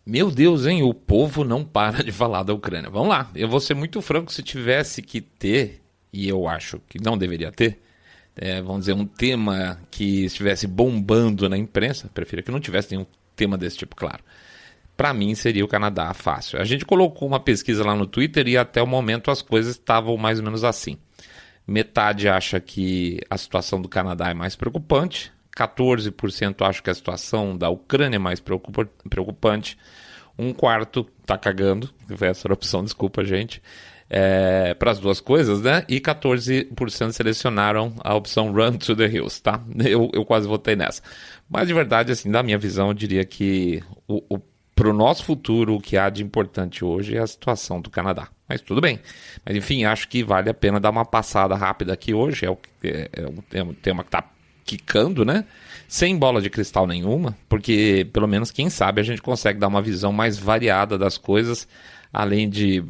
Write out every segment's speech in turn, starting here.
Meu Deus, hein? O povo não para de falar da Ucrânia. Vamos lá, eu vou ser muito franco, se tivesse que ter, e eu acho que não deveria ter, vamos dizer, um tema que estivesse bombando na imprensa, prefiro que não tivesse nenhum tema desse tipo, claro. Para mim seria o Canadá fácil. A gente colocou uma pesquisa lá no Twitter e até o momento as coisas estavam mais ou menos assim. Metade acha que a situação do Canadá é mais preocupante, 14% acha que a situação da Ucrânia é mais preocupante, um quarto tá cagando, essa era a opção, desculpa gente, para as duas coisas, né? E 14% selecionaram a opção Run to the Hills, tá? Eu quase votei nessa. Mas de verdade, assim, da minha visão, eu diria que para o nosso futuro, o que há de importante hoje é a situação do Canadá. Mas tudo bem. Mas enfim, acho que vale a pena dar uma passada rápida aqui hoje. É um tema que está quicando, né? Sem bola de cristal nenhuma, porque pelo menos, quem sabe, a gente consegue dar uma visão mais variada das coisas, além de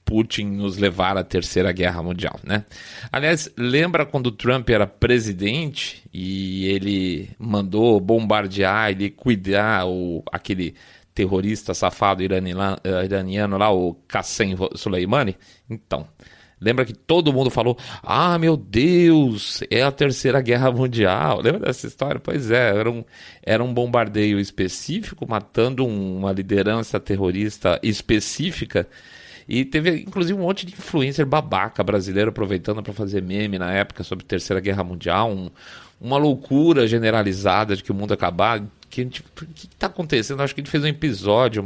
Putin nos levar à Terceira Guerra Mundial, né? Aliás, lembra quando o Trump era presidente e ele mandou bombardear e liquidar aquele terrorista safado iraniano lá, o Qassem Soleimani? Então, lembra que todo mundo falou, meu Deus, é a Terceira Guerra Mundial. Lembra dessa história? Pois é, era um bombardeio específico, matando uma liderança terrorista específica, e teve inclusive um monte de influencer babaca brasileiro aproveitando para fazer meme na época sobre a Terceira Guerra Mundial, uma loucura generalizada de que o mundo ia acabar. O que está acontecendo? Acho que a gente fez um episódio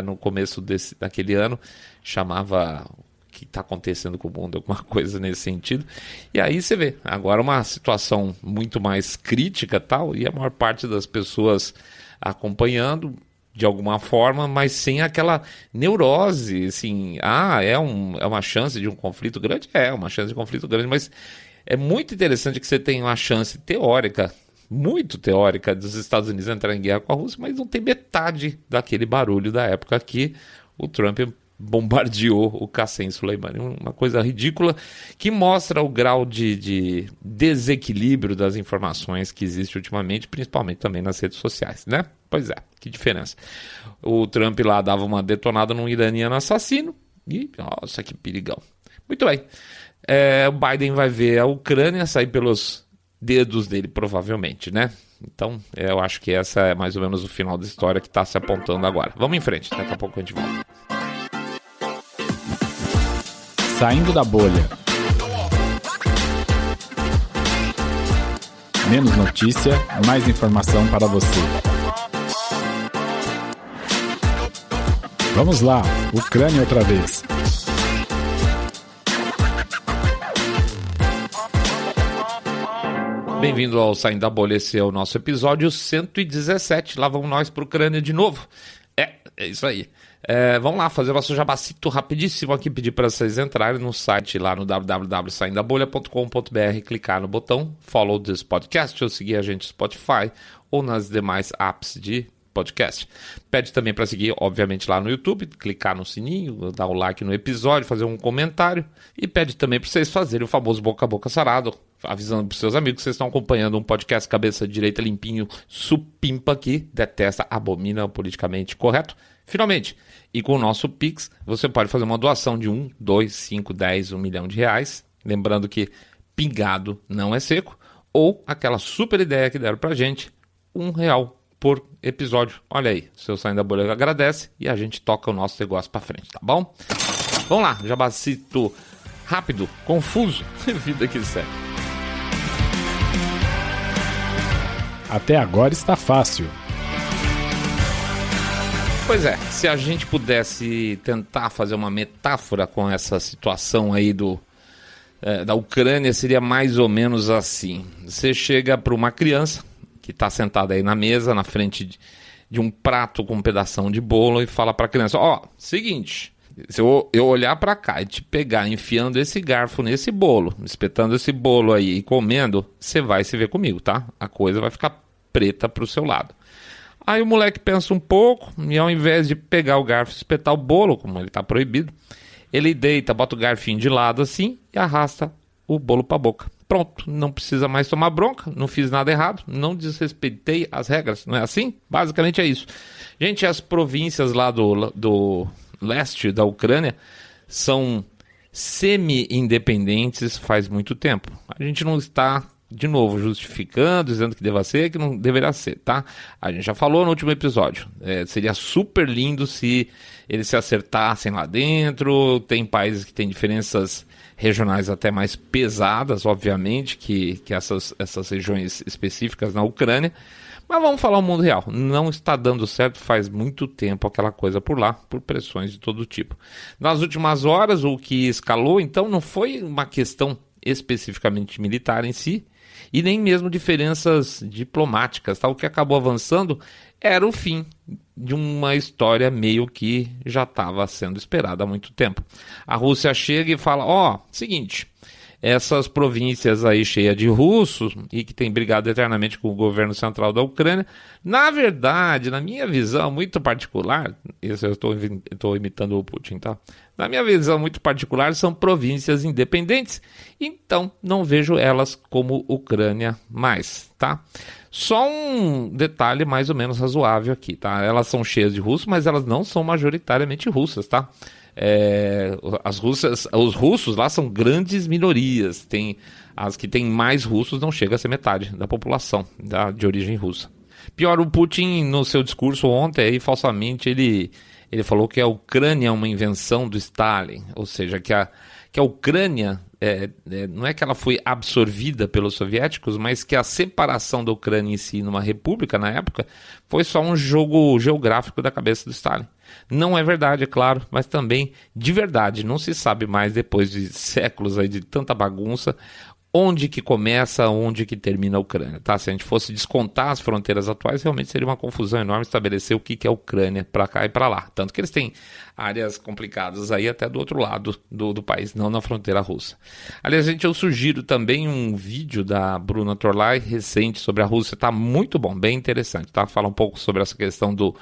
no começo daquele ano, chamava O que está acontecendo com o mundo, alguma coisa nesse sentido. E aí você vê, agora uma situação muito mais crítica tal, e a maior parte das pessoas acompanhando de alguma forma, mas sem aquela neurose, assim, é uma chance de um conflito grande? É uma chance de conflito grande, mas é muito interessante que você tenha uma chance teórica, muito teórica, dos Estados Unidos entrar em guerra com a Rússia, mas não tem metade daquele barulho da época que o Trump bombardeou o Qassem Soleimani. Uma coisa ridícula que mostra o grau de desequilíbrio das informações que existe ultimamente, principalmente também nas redes sociais, né? Pois é, que diferença. O Trump lá dava uma detonada num iraniano assassino e, nossa, que perigão. Muito bem. O Biden vai ver a Ucrânia sair pelos dedos dele, provavelmente, né? Então, eu acho que essa é mais ou menos o final da história que está se apontando agora. Vamos em frente, daqui a pouco a gente volta. Saindo da bolha. Menos notícia, mais informação para você. Vamos lá, Ucrânia outra vez. Bem-vindo ao Saindo da Bolha, esse é o nosso episódio 117. Lá vamos nós para a Ucrânia de novo. É isso aí. Vamos lá, fazer o nosso jabacito rapidíssimo aqui, pedir para vocês entrarem no site lá no www.saindabolha.com.br, clicar no botão Follow this podcast ou seguir a gente no Spotify ou nas demais apps de podcast. Pede também para seguir, obviamente, lá no YouTube, clicar no sininho, dar o like no episódio, fazer um comentário, e pede também para vocês fazerem o famoso boca a boca sarado, avisando para os seus amigos que vocês estão acompanhando um podcast cabeça direita limpinho, supimpa aqui, detesta, abomina o politicamente correto. Finalmente, e com o nosso Pix, você pode fazer uma doação de 1, 2, 5, 10, 1 milhão de reais. Lembrando que pingado não é seco. Ou aquela super ideia que deram pra gente, R$1 por episódio. Olha aí, o seu Saindo da Bolha agradece e a gente toca o nosso negócio pra frente, tá bom? Vamos lá, jabacito rápido, confuso, vida que segue. Até agora está fácil. Pois é, se a gente pudesse tentar fazer uma metáfora com essa situação aí da Ucrânia, seria mais ou menos assim. Você chega para uma criança que está sentada aí na mesa, na frente de um prato com um pedação de bolo, e fala para a criança, seguinte, se eu olhar para cá e te pegar enfiando esse garfo nesse bolo, espetando esse bolo aí e comendo, você vai se ver comigo, tá? A coisa vai ficar preta pro seu lado. Aí o moleque pensa um pouco e, ao invés de pegar o garfo e espetar o bolo, como ele está proibido, ele deita, bota o garfinho de lado assim e arrasta o bolo para a boca. Pronto, não precisa mais tomar bronca, não fiz nada errado, não desrespeitei as regras, não é assim? Basicamente é isso. Gente, as províncias lá do leste da Ucrânia são semi-independentes faz muito tempo. A gente não está, de novo, justificando, dizendo que deva ser, que não deverá ser, tá? A gente já falou no último episódio. Seria super lindo se eles se acertassem lá dentro. Tem países que têm diferenças regionais até mais pesadas, obviamente, que essas regiões específicas na Ucrânia. Mas vamos falar o mundo real. Não está dando certo faz muito tempo aquela coisa por lá, por pressões de todo tipo. Nas últimas horas, o que escalou, então, não foi uma questão especificamente militar em si, e nem mesmo diferenças diplomáticas, tá? O que acabou avançando era o fim de uma história meio que já estava sendo esperada há muito tempo. A Rússia chega e fala, seguinte, essas províncias aí cheias de russos e que tem brigado eternamente com o governo central da Ucrânia, na verdade, na minha visão muito particular, isso eu estou imitando o Putin, tá? Na minha visão muito particular, são províncias independentes, então não vejo elas como Ucrânia mais, tá? Só um detalhe mais ou menos razoável aqui, tá? Elas são cheias de russos, mas elas não são majoritariamente russas, tá? Os russos lá são grandes minorias. As que têm mais russos não chega a ser metade da população de origem russa. Pior, o Putin, no seu discurso ontem, aí, falsamente, ele falou que a Ucrânia é uma invenção do Stalin, ou seja, que a Ucrânia, não é que ela foi absorvida pelos soviéticos, mas que a separação da Ucrânia em si numa república, na época, foi só um jogo geográfico da cabeça do Stalin. Não é verdade, é claro, mas também, de verdade, não se sabe mais, depois de séculos aí de tanta bagunça, onde que começa, onde que termina a Ucrânia, tá? Se a gente fosse descontar as fronteiras atuais, realmente seria uma confusão enorme estabelecer o que é a Ucrânia para cá e para lá. Tanto que eles têm áreas complicadas aí até do outro lado do país, não na fronteira russa. Aliás, gente, eu sugiro também um vídeo da Bruna Torlai recente sobre a Rússia, tá muito bom, bem interessante, tá? Fala um pouco sobre essa questão do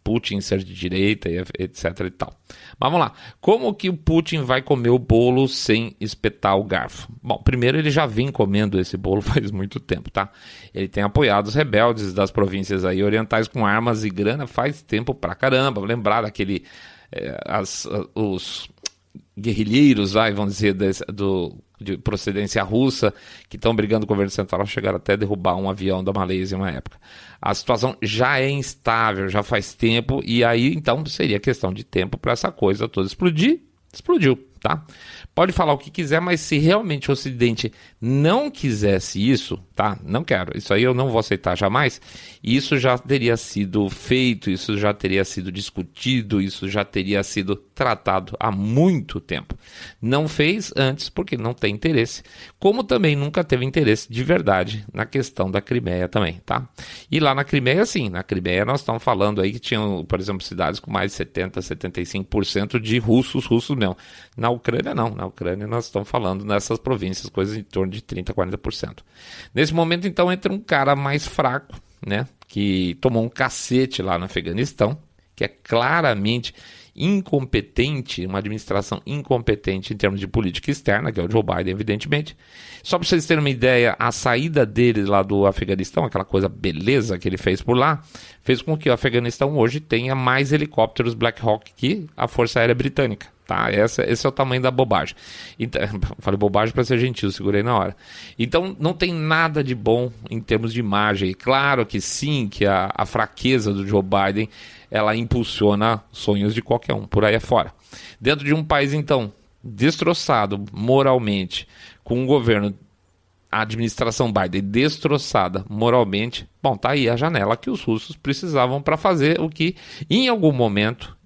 Putin ser de direita, etc e tal. Mas vamos lá. Como que o Putin vai comer o bolo sem espetar o garfo? Bom, primeiro ele já vem comendo esse bolo faz muito tempo, tá? Ele tem apoiado os rebeldes das províncias aí orientais com armas e grana faz tempo pra caramba. Lembrar daquele... os guerrilheiros, vamos dizer, de procedência russa, que estão brigando com o governo central, chegaram até a derrubar um avião da Malásia em uma época. A situação já é instável, já faz tempo, e aí então seria questão de tempo para essa coisa toda explodir. Explodiu, tá? Pode falar o que quiser, mas se realmente o Ocidente não quisesse isso, tá? Não quero, isso aí eu não vou aceitar jamais. Isso já teria sido feito, isso já teria sido discutido, isso já teria sido tratado há muito tempo. Não fez antes porque não tem interesse, como também nunca teve interesse de verdade na questão da Crimeia também, tá? E lá na Crimeia, sim, na Crimeia nós estamos falando aí que tinham, por exemplo, cidades com mais de 70%, 75% de russos mesmo. Na Ucrânia não, na Ucrânia nós estamos falando nessas províncias, coisas em torno de 30%, 40%. Nesse momento então entra um cara mais fraco, né, que tomou um cacete lá no Afeganistão, que é claramente incompetente, uma administração incompetente em termos de política externa, que é o Joe Biden, evidentemente. Só para vocês terem uma ideia, a saída dele lá do Afeganistão, aquela coisa beleza que ele fez por lá, fez com que o Afeganistão hoje tenha mais helicópteros Black Hawk que a Força Aérea Britânica. Tá? Esse é o tamanho da bobagem. Então, falei bobagem para ser gentil, segurei na hora. Então não tem nada de bom em termos de imagem. Claro que sim, que a fraqueza do Joe Biden, ela impulsiona sonhos de qualquer um, por aí afora. Dentro de um país, então, destroçado moralmente, com um governo, a administração Biden destroçada moralmente, bom, tá aí a janela que os russos precisavam para fazer o que, em algum momento,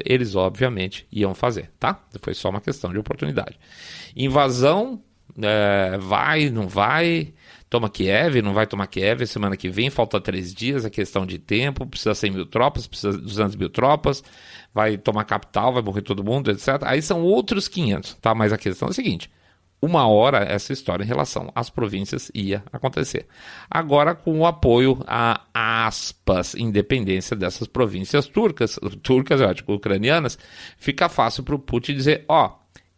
eles obviamente iam fazer, tá? Foi só uma questão de oportunidade. Invasão, vai, não vai, toma Kiev, não vai tomar Kiev, semana que vem, falta 3 dias, é questão de tempo, precisa 100 mil tropas, precisa 200 mil tropas, vai tomar capital, vai morrer todo mundo, etc. Aí são outros 500, tá? Mas a questão é a seguinte, uma hora essa história em relação às províncias ia acontecer. Agora com o apoio a aspas, independência dessas províncias turcas, ucranianas, fica fácil para o Putin dizer,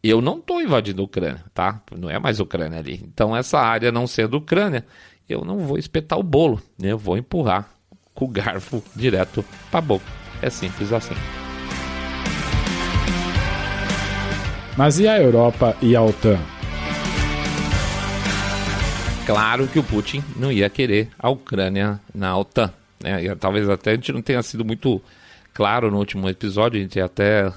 eu não estou invadindo a Ucrânia, tá? Não é mais Ucrânia ali. Então, essa área não sendo Ucrânia, eu não vou espetar o bolo, né? Eu vou empurrar com o garfo direto para a boca. É simples assim. Mas e a Europa e a OTAN? Claro que o Putin não ia querer a Ucrânia na OTAN, né? E talvez até a gente não tenha sido muito claro no último episódio, a gente até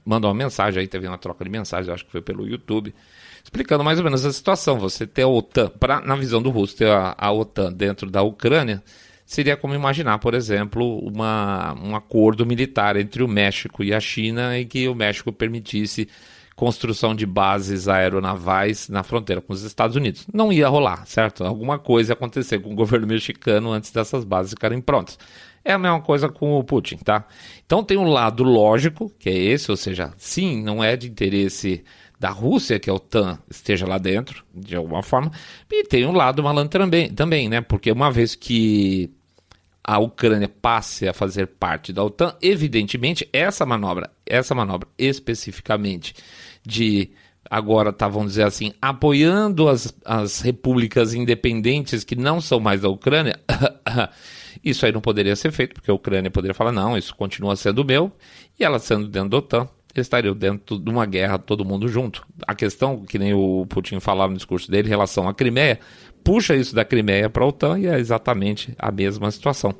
mandou uma mensagem aí, teve uma troca de mensagens, acho que foi pelo YouTube, explicando mais ou menos a situação. Você ter a OTAN, na visão do russo, ter a OTAN dentro da Ucrânia, seria como imaginar, por exemplo, um acordo militar entre o México e a China, em que o México permitisse construção de bases aeronavais na fronteira com os Estados Unidos. Não ia rolar, certo? Alguma coisa ia acontecer com o governo mexicano antes dessas bases ficarem prontas. É a mesma coisa com o Putin, tá? Então tem um lado lógico, que é esse, ou seja, sim, não é de interesse da Rússia que a OTAN esteja lá dentro, de alguma forma, e tem um lado malandro também, né? Porque uma vez que a Ucrânia passe a fazer parte da OTAN, evidentemente, essa manobra especificamente de agora vamos dizer assim, apoiando as repúblicas independentes que não são mais da Ucrânia, isso aí não poderia ser feito, porque a Ucrânia poderia falar, não, isso continua sendo meu, e ela sendo dentro da OTAN, estariam dentro de uma guerra todo mundo junto. A questão, que nem o Putin falava no discurso dele em relação à Crimeia, puxa isso da Crimeia para a OTAN e é exatamente a mesma situação.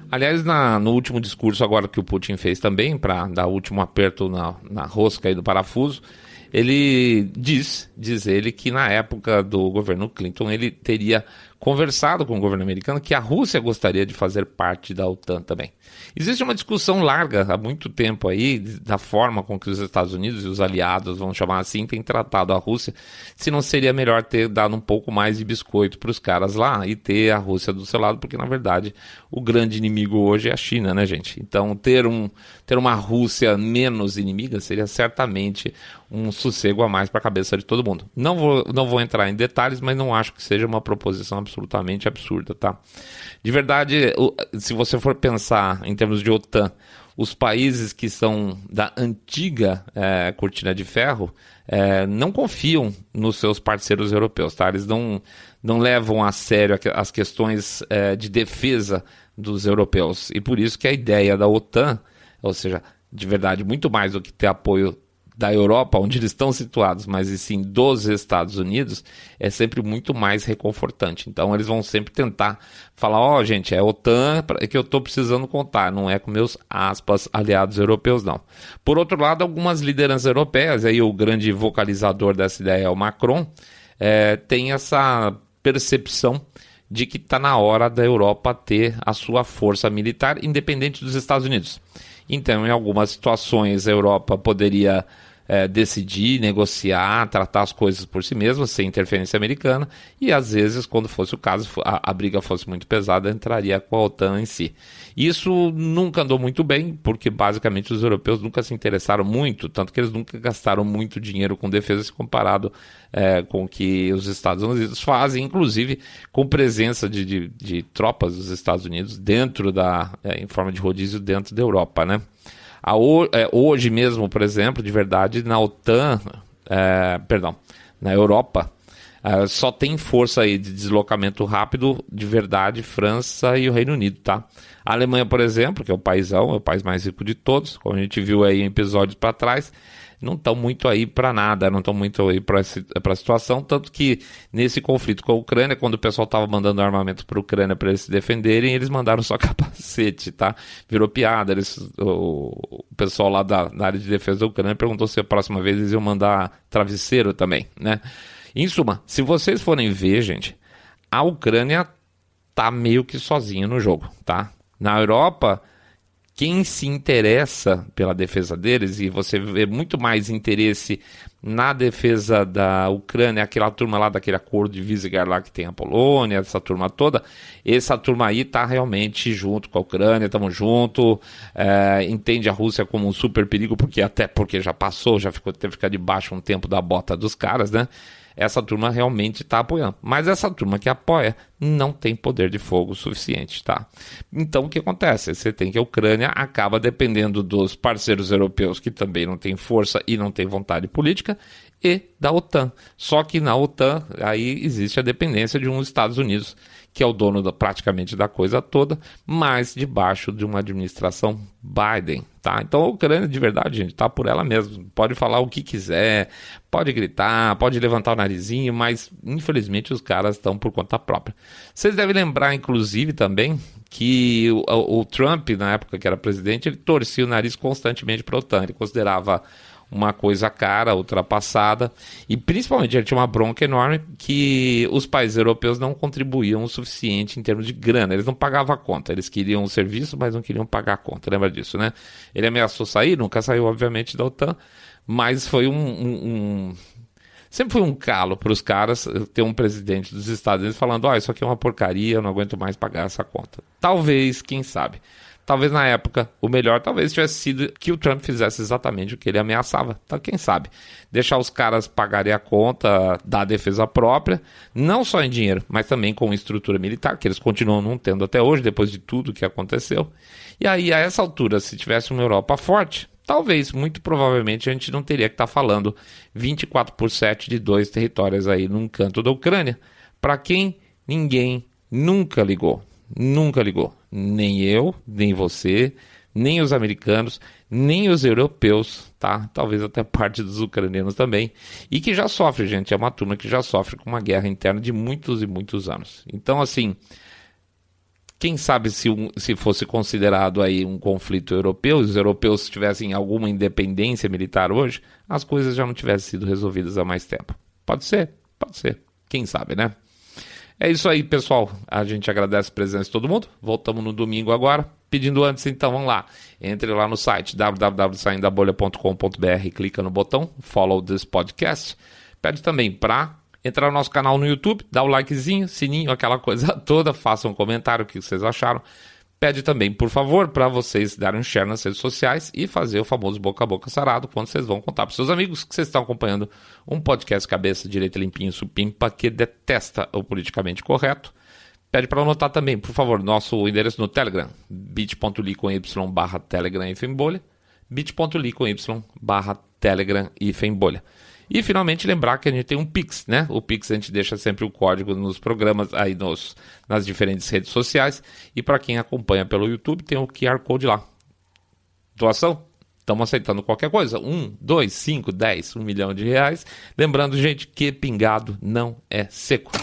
Aliás, no último discurso agora que o Putin fez também, para dar o último aperto na rosca aí do parafuso, ele diz ele que na época do governo Clinton ele teria conversado com o governo americano que a Rússia gostaria de fazer parte da OTAN também. Existe uma discussão larga há muito tempo aí da forma com que os Estados Unidos e os aliados, vamos chamar assim, têm tratado a Rússia, se não seria melhor ter dado um pouco mais de biscoito para os caras lá e ter a Rússia do seu lado, porque na verdade o grande inimigo hoje é a China, né, gente? Então ter uma Rússia menos inimiga seria certamente um sossego a mais para a cabeça de todo mundo. Não vou entrar em detalhes, mas não acho que seja uma proposição absolutamente absurda, tá? De verdade, se você for pensar em termos de OTAN, os países que são da antiga cortina de ferro não confiam nos seus parceiros europeus, tá? Eles não levam a sério as questões de defesa dos europeus. E por isso que a ideia da OTAN, ou seja, de verdade, muito mais do que ter apoio da Europa, onde eles estão situados, mas e sim dos Estados Unidos, é sempre muito mais reconfortante. Então eles vão sempre tentar falar, gente, é a OTAN que eu estou precisando contar, não é com meus, aspas, aliados europeus, não. Por outro lado, algumas lideranças europeias, aí o grande vocalizador dessa ideia é o Macron, tem essa percepção de que está na hora da Europa ter a sua força militar independente dos Estados Unidos. Então, em algumas situações, a Europa poderia decidir, negociar, tratar as coisas por si mesma, sem interferência americana, e às vezes, quando fosse o caso, a briga fosse muito pesada, entraria com a OTAN em si. Isso nunca andou muito bem, porque basicamente os europeus nunca se interessaram muito, tanto que eles nunca gastaram muito dinheiro com defesa se comparado com o que os Estados Unidos fazem, inclusive com presença de tropas dos Estados Unidos dentro em forma de rodízio dentro da Europa, né? Hoje mesmo, por exemplo, de verdade, na OTAN, na Europa, só tem força aí de deslocamento rápido, de verdade, França e o Reino Unido, tá? A Alemanha, por exemplo, que é o paizão, é o país mais rico de todos, como a gente viu aí em episódios para trás, não estão muito aí para nada, não estão muito aí para a situação, tanto que nesse conflito com a Ucrânia, quando o pessoal estava mandando armamento para a Ucrânia para eles se defenderem, eles mandaram só capacete, tá? Virou piada, o pessoal lá da área de defesa da Ucrânia perguntou se a próxima vez eles iam mandar travesseiro também, né? Em suma, se vocês forem ver, gente, a Ucrânia tá meio que sozinha no jogo, tá? Na Europa, quem se interessa pela defesa deles, e você vê muito mais interesse na defesa da Ucrânia, aquela turma lá daquele acordo de Visegrad lá que tem a Polônia, essa turma toda, essa turma aí tá realmente junto com a Ucrânia, estamos junto, entende a Rússia como um super perigo, porque já passou, teve que ficar debaixo um tempo da bota dos caras, né? essa turma realmente está apoiando. Mas essa turma que apoia não tem poder de fogo suficiente, tá? Então o que acontece? Você tem que a Ucrânia acaba dependendo dos parceiros europeus que também não têm força e não têm vontade política e da OTAN. Só que na OTAN aí existe a dependência de um Estados Unidos, que é o dono praticamente da coisa toda, mas debaixo de uma administração Biden, tá? Então a Ucrânia, de verdade, gente, tá por ela mesma. Pode falar o que quiser, pode gritar, pode levantar o narizinho, mas infelizmente os caras estão por conta própria. Vocês devem lembrar, inclusive, também, que o Trump, na época que era presidente, ele torcia o nariz constantemente para a OTAN. Ele considerava uma coisa cara, ultrapassada, e principalmente ele tinha uma bronca enorme que os países europeus não contribuíam o suficiente em termos de grana, eles não pagavam a conta, eles queriam o serviço, mas não queriam pagar a conta, lembra disso, né? Ele ameaçou sair, nunca saiu obviamente da OTAN, mas foi sempre foi um calo para os caras ter um presidente dos Estados Unidos falando, isso aqui é uma porcaria, eu não aguento mais pagar essa conta. Talvez, quem sabe, talvez na época, o melhor talvez tivesse sido que o Trump fizesse exatamente o que ele ameaçava. Então, quem sabe, deixar os caras pagarem a conta da defesa própria, não só em dinheiro, mas também com estrutura militar, que eles continuam não tendo até hoje, depois de tudo que aconteceu. E aí, a essa altura, se tivesse uma Europa forte, talvez, muito provavelmente, a gente não teria que estar falando 24/7 de 2 territórios aí num canto da Ucrânia, para quem ninguém nunca ligou. Nunca ligou. Nem eu, nem você, nem os americanos, nem os europeus, tá? Talvez até parte dos ucranianos também. E que já sofre, gente. É uma turma que já sofre com uma guerra interna de muitos e muitos anos. Então, assim, quem sabe se fosse considerado aí um conflito europeu, os europeus tivessem alguma independência militar hoje, as coisas já não tivessem sido resolvidas há mais tempo. Pode ser. Quem sabe, né? É isso aí, pessoal. A gente agradece a presença de todo mundo. Voltamos no domingo agora. Pedindo antes, então, vamos lá. Entre lá no site www.saindabolha.com.br, clica no botão Follow this podcast. Pede também para entrar no nosso canal no YouTube, dá o likezinho, sininho, aquela coisa toda. Faça um comentário, o que vocês acharam. Pede também, por favor, para vocês darem um share nas redes sociais e fazer o famoso boca a boca sarado quando vocês vão contar para seus amigos que vocês estão acompanhando um podcast cabeça direita limpinho supimpa que detesta o politicamente correto. Pede para anotar também, por favor, nosso endereço no Telegram, bit.ly/Telegram/Bolha, bit.ly/Telegram/Bolha. E finalmente lembrar que a gente tem um Pix, né? O Pix a gente deixa sempre o código nos programas aí nas diferentes redes sociais. E para quem acompanha pelo YouTube tem o QR Code lá. Doação? Estamos aceitando qualquer coisa. 1, 2, 5, 10, 1 milhão de reais. Lembrando, gente, que pingado não é seco.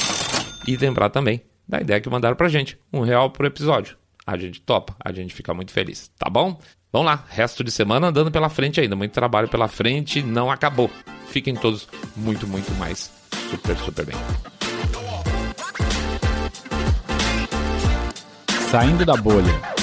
E lembrar também da ideia que mandaram pra gente. R$1 por episódio. A gente topa, a gente fica muito feliz, tá bom? Vamos lá, resto de semana andando pela frente ainda. Muito trabalho pela frente, não acabou. Fiquem todos muito, muito mais super bem. Saindo da bolha.